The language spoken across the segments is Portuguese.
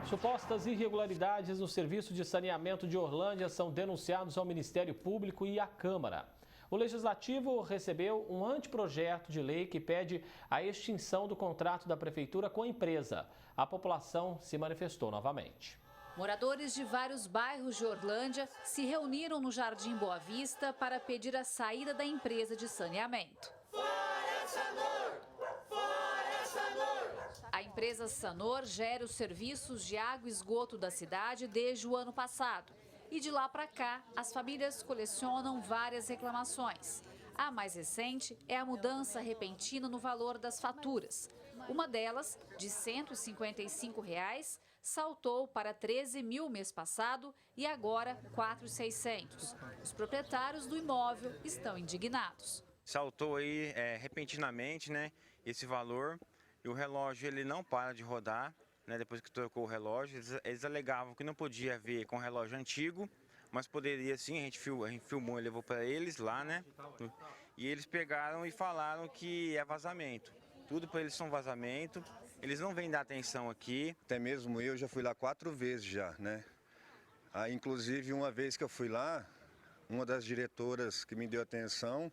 Supostas irregularidades no serviço de saneamento de Orlândia são denunciados ao Ministério Público e à Câmara. O Legislativo recebeu um anteprojeto de lei que pede a extinção do contrato da Prefeitura com a empresa. A população se manifestou novamente. Moradores de vários bairros de Orlândia se reuniram no Jardim Boa Vista para pedir a saída da empresa de saneamento. Fora Sanor! Fora Sanor! A empresa Sanor gera os serviços de água e esgoto da cidade desde o ano passado. E de lá para cá, as famílias colecionam várias reclamações. A mais recente é a mudança repentina no valor das faturas. Uma delas, de R$ 155, saltou para 13 mil mês passado e agora 4.600. Os proprietários do imóvel estão indignados. Saltou aí repentinamente, né, esse valor, e o relógio ele não para de rodar, né, depois que trocou o relógio. Eles alegavam que não podia ver com relógio antigo, mas poderia sim. A gente filmou e levou para eles lá, né, e eles pegaram e falaram que é vazamento. Tudo para eles são vazamento, eles não vêm dar atenção aqui. Até mesmo eu já fui lá 4 vezes já, né? Inclusive uma vez que eu fui lá, uma das diretoras que me deu atenção,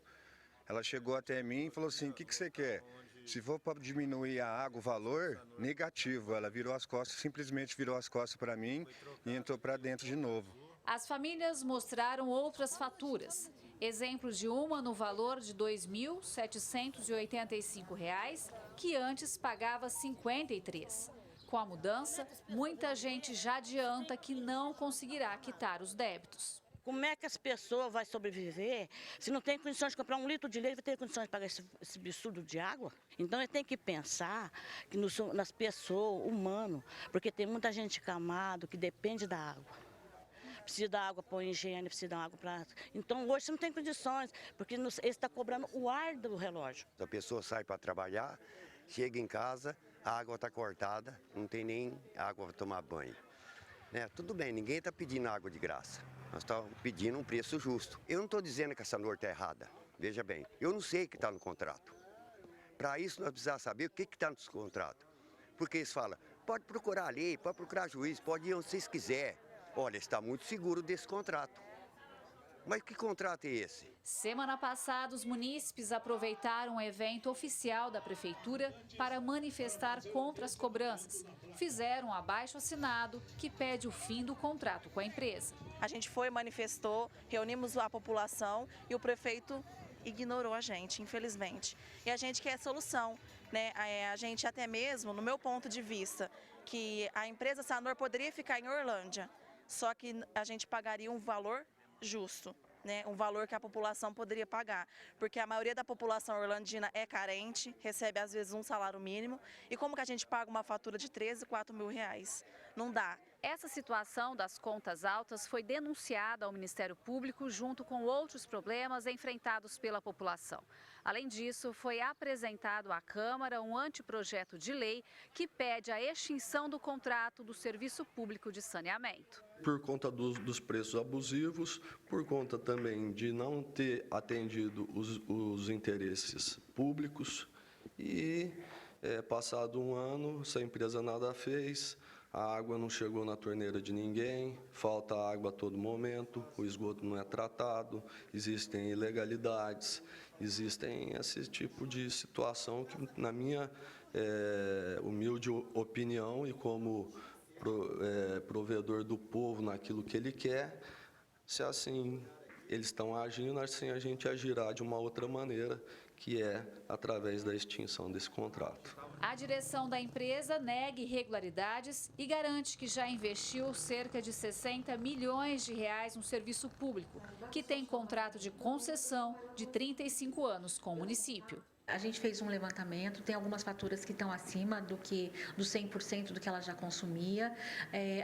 ela chegou até mim e falou assim: o que você quer? Se for para diminuir a água, o valor, negativo. Ela virou as costas, simplesmente virou as costas para mim e entrou para dentro de novo. As famílias mostraram outras faturas. Exemplos de uma no valor de R$ 2.785, que antes pagava R$ 53. Com a mudança, muita gente já adianta que não conseguirá quitar os débitos. Como é que as pessoas vão sobreviver se não tem condições de comprar 1 litro de leite, vai ter condições de pagar esse absurdo de água? Então ele tem que pensar que nas pessoas, humano, porque tem muita gente camado que depende da água. Precisa da água para higiene, precisa da água para... Então hoje você não tem condições, porque ele está cobrando o ar do relógio. A pessoa sai para trabalhar, chega em casa, a água está cortada, não tem nem água para tomar banho. Né? Tudo bem, ninguém está pedindo água de graça, nós estamos pedindo um preço justo. Eu não estou dizendo que a Sanor está errada, veja bem, eu não sei o que está no contrato. Para isso nós precisamos saber o que está no contrato. Porque eles falam, pode procurar a lei, pode procurar juiz, pode ir onde vocês quiserem. Olha, está muito seguro desse contrato. Mas que contrato é esse? Semana passada, os munícipes aproveitaram um evento oficial da Prefeitura para manifestar contra as cobranças. Fizeram um abaixo-assinado que pede o fim do contrato com a empresa. A gente foi, manifestou, reunimos a população e o prefeito ignorou a gente, infelizmente. E a gente quer solução, né? A gente até mesmo, no meu ponto de vista, que a empresa Sanor poderia ficar em Orlândia, só que a gente pagaria um valor justo, né? Um valor que a população poderia pagar, porque a maioria da população orlandina é carente, recebe às vezes um salário mínimo, e como que a gente paga uma fatura de 13, 4 mil reais? Não dá. Essa situação das contas altas foi denunciada ao Ministério Público junto com outros problemas enfrentados pela população. Além disso, foi apresentado à Câmara um anteprojeto de lei que pede a extinção do contrato do Serviço Público de Saneamento. Por conta dos preços abusivos, por conta também de não ter atendido os interesses públicos e, passado um ano, essa empresa nada fez. A água não chegou na torneira de ninguém, falta água a todo momento, o esgoto não é tratado, existem ilegalidades, existem esse tipo de situação que, na minha humilde opinião e como provedor do povo naquilo que ele quer, se assim eles estão agindo, assim a gente agirá de uma outra maneira, que é através da extinção desse contrato. A direção da empresa nega irregularidades e garante que já investiu cerca de 60 milhões de reais no serviço público, que tem contrato de concessão de 35 anos com o município. A gente fez um levantamento, tem algumas faturas que estão acima do 100% do que ela já consumia.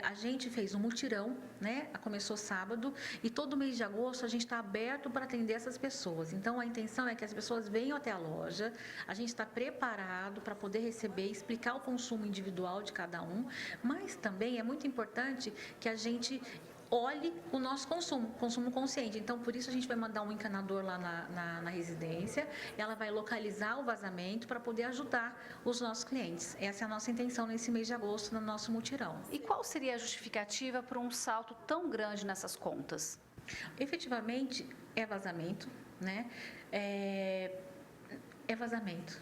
A gente fez um mutirão, né? Começou sábado e todo mês de agosto a gente está aberto para atender essas pessoas. Então a intenção é que as pessoas venham até a loja, a gente está preparado para poder receber, explicar o consumo individual de cada um, mas também é muito importante que a gente olhe o nosso consumo consciente. Então, por isso a gente vai mandar um encanador lá na residência, ela vai localizar o vazamento para poder ajudar os nossos clientes. Essa é a nossa intenção nesse mês de agosto, no nosso mutirão. E qual seria a justificativa para um salto tão grande nessas contas? Efetivamente, é vazamento, né? É vazamento,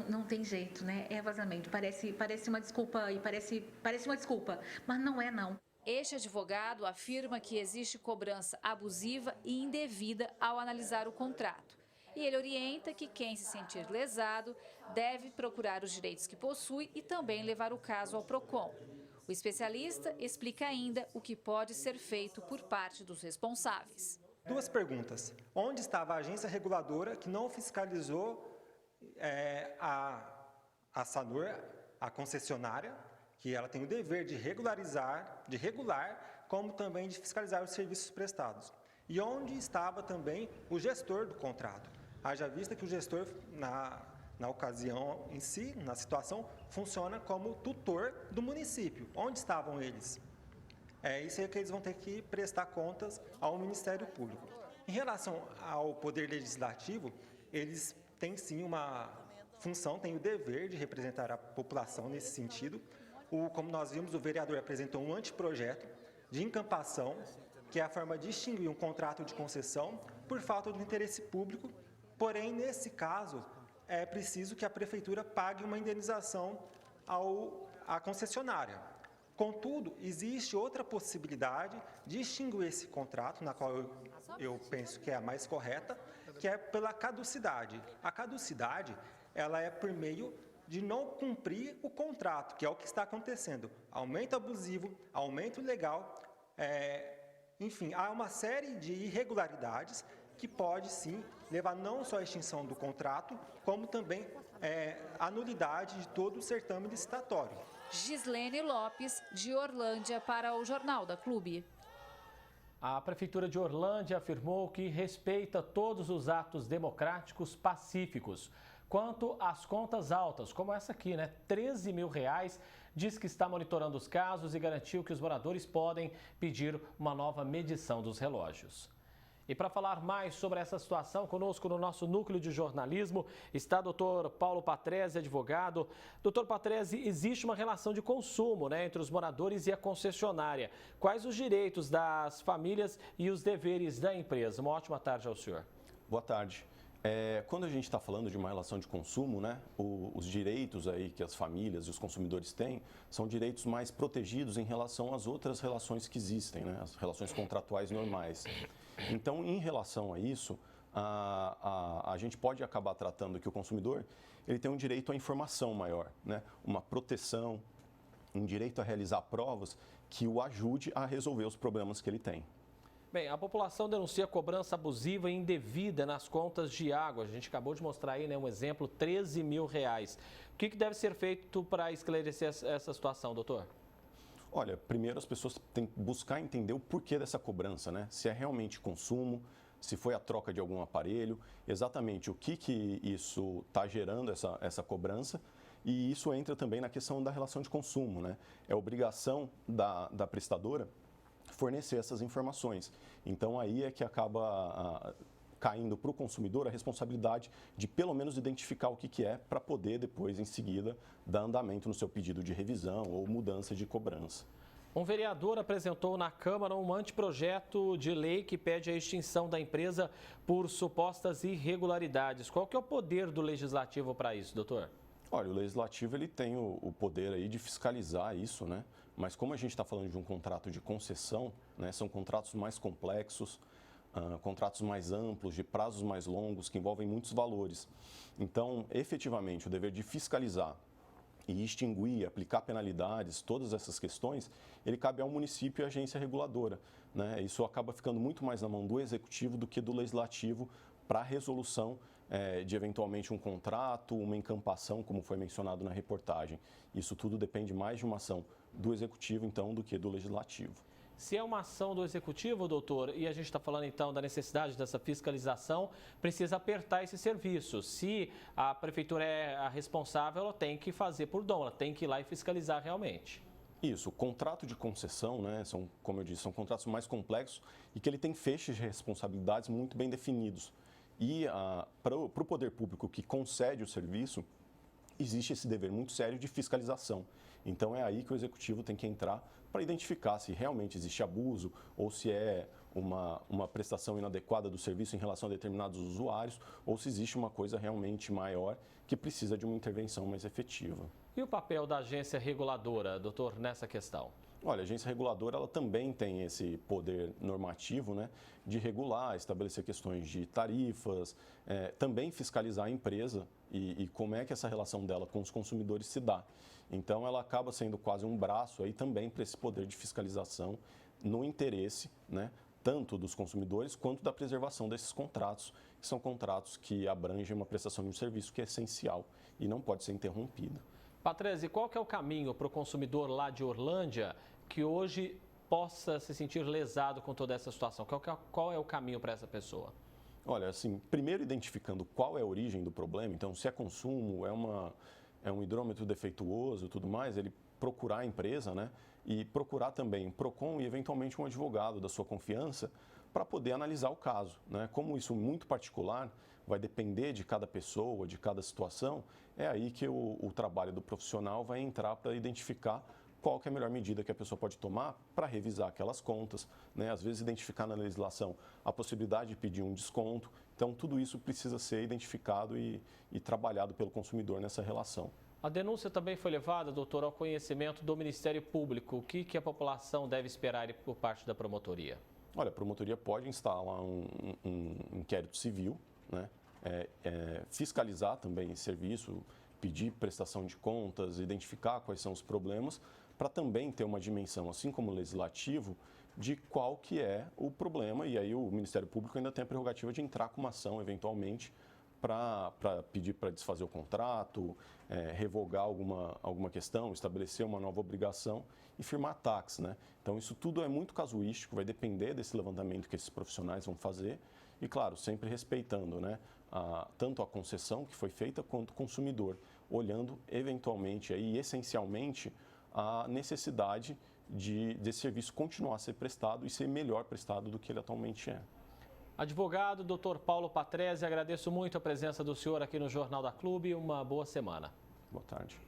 não tem jeito, né? É vazamento. Parece uma desculpa e parece uma desculpa, mas não é não. Este advogado afirma que existe cobrança abusiva e indevida ao analisar o contrato. E ele orienta que quem se sentir lesado deve procurar os direitos que possui e também levar o caso ao PROCON. O especialista explica ainda o que pode ser feito por parte dos responsáveis. 2 perguntas. Onde estava a agência reguladora que não fiscalizou a SANOR, a concessionária, que ela tem o dever de regular, como também de fiscalizar os serviços prestados? E onde estava também o gestor do contrato? Haja vista que o gestor, na ocasião em si, na situação, funciona como tutor do município. Onde estavam eles? É isso aí que eles vão ter que prestar contas ao Ministério Público. Em relação ao Poder Legislativo, eles têm sim uma função, têm o dever de representar a população nesse sentido. Como nós vimos, o vereador apresentou um anteprojeto de encampação, que é a forma de extinguir um contrato de concessão por falta do interesse público. Porém, nesse caso, é preciso que a prefeitura pague uma indenização à concessionária. Contudo, existe outra possibilidade de extinguir esse contrato, na qual eu penso que é a mais correta, que é pela caducidade. A caducidade, ela é por meio de não cumprir o contrato, que é o que está acontecendo. Aumento abusivo, aumento ilegal, enfim, há uma série de irregularidades que pode, sim, levar não só à extinção do contrato, como também à nulidade de todo o certame licitatório. Gislene Lopes, de Orlândia, para o Jornal da Clube. A Prefeitura de Orlândia afirmou que respeita todos os atos democráticos pacíficos. Quanto às contas altas, como essa aqui, né? R$13 mil, diz que está monitorando os casos e garantiu que os moradores podem pedir uma nova medição dos relógios. E para falar mais sobre essa situação, conosco no nosso núcleo de jornalismo está o Dr. Paulo Patrese, advogado. Dr. Patrese, existe uma relação de consumo, né, entre os moradores e a concessionária. Quais os direitos das famílias e os deveres da empresa? Uma ótima tarde ao senhor. Boa tarde. Quando a gente está falando de uma relação de consumo, né, os direitos aí que as famílias e os consumidores têm são direitos mais protegidos em relação às outras relações que existem, né, as relações contratuais normais. Então, em relação a isso, a gente pode acabar tratando que o consumidor ele tem um direito à informação maior, né, uma proteção, um direito a realizar provas que o ajude a resolver os problemas que ele tem. Bem, a população denuncia cobrança abusiva e indevida nas contas de água. A gente acabou de mostrar aí, né, um exemplo, R$13 mil. O que deve ser feito para esclarecer essa situação, doutor? Olha, primeiro as pessoas têm que buscar entender o porquê dessa cobrança, né? Se é realmente consumo, se foi a troca de algum aparelho, exatamente o que isso está gerando, essa cobrança. E isso entra também na questão da relação de consumo, né? É obrigação da prestadora fornecer essas informações. Então, aí é que acaba caindo para o consumidor a responsabilidade de, pelo menos, identificar o que é para poder, depois, em seguida, dar andamento no seu pedido de revisão ou mudança de cobrança. Um vereador apresentou na Câmara um anteprojeto de lei que pede a extinção da empresa por supostas irregularidades. Qual que é o poder do Legislativo para isso, doutor? Olha, o Legislativo ele tem o poder aí de fiscalizar isso, né? Mas como a gente está falando de um contrato de concessão, né, são contratos mais complexos, contratos mais amplos, de prazos mais longos, que envolvem muitos valores. Então, efetivamente, o dever de fiscalizar e extinguir, aplicar penalidades, todas essas questões, ele cabe ao município e à agência reguladora, né? Isso acaba ficando muito mais na mão do Executivo do que do Legislativo para a resolução de eventualmente um contrato, uma encampação, como foi mencionado na reportagem. Isso tudo depende mais de uma ação do Executivo, então, do que do Legislativo. Se é uma ação do Executivo, doutor, e a gente está falando, então, da necessidade dessa fiscalização, precisa apertar esse serviço. Se a Prefeitura é a responsável, ela tem que fazer por dom, ela tem que ir lá e fiscalizar realmente. Isso, o contrato de concessão, né, como eu disse, são contratos mais complexos e que ele tem feixes de responsabilidades muito bem definidos. E para o poder público que concede o serviço, existe esse dever muito sério de fiscalização. Então é aí que o executivo tem que entrar para identificar se realmente existe abuso ou se é uma prestação inadequada do serviço em relação a determinados usuários ou se existe uma coisa realmente maior que precisa de uma intervenção mais efetiva. E o papel da agência reguladora, doutor, nessa questão? Olha, a agência reguladora ela também tem esse poder normativo, né, de regular, estabelecer questões de tarifas, também fiscalizar a empresa e como é que essa relação dela com os consumidores se dá. Então, ela acaba sendo quase um braço aí também para esse poder de fiscalização no interesse, né, tanto dos consumidores quanto da preservação desses contratos, que são contratos que abrangem uma prestação de um serviço que é essencial e não pode ser interrompido. Patrese, qual que é o caminho para o consumidor lá de Orlândia que hoje possa se sentir lesado com toda essa situação? Qual é o caminho para essa pessoa? Olha, assim, primeiro identificando qual é a origem do problema, então se é consumo, é um hidrômetro defeituoso e tudo mais, ele procurar a empresa, né, e procurar também o PROCON e eventualmente um advogado da sua confiança para poder analisar o caso, né? Como isso é muito particular, vai depender de cada pessoa, de cada situação, é aí que o trabalho do profissional vai entrar para identificar qual que é a melhor medida que a pessoa pode tomar para revisar aquelas contas, né? Às vezes identificar na legislação a possibilidade de pedir um desconto. Então, tudo isso precisa ser identificado e trabalhado pelo consumidor nessa relação. A denúncia também foi levada, doutor, ao conhecimento do Ministério Público. O que a população deve esperar por parte da promotoria? Olha, a promotoria pode instalar um inquérito civil, né? Fiscalizar também esse serviço, pedir prestação de contas, identificar quais são os problemas, para também ter uma dimensão, assim como o legislativo, de qual que é o problema. E aí o Ministério Público ainda tem a prerrogativa de entrar com uma ação, eventualmente, para pedir para desfazer o contrato, revogar alguma questão, estabelecer uma nova obrigação e firmar taxas, né? Então, isso tudo é muito casuístico, vai depender desse levantamento que esses profissionais vão fazer e, claro, sempre respeitando, né, tanto a concessão que foi feita quanto o consumidor, olhando eventualmente e essencialmente a necessidade desse serviço continuar a ser prestado e ser melhor prestado do que ele atualmente é. Advogado, doutor Paulo Patrese, agradeço muito a presença do senhor aqui no Jornal da Clube. Uma boa semana. Boa tarde.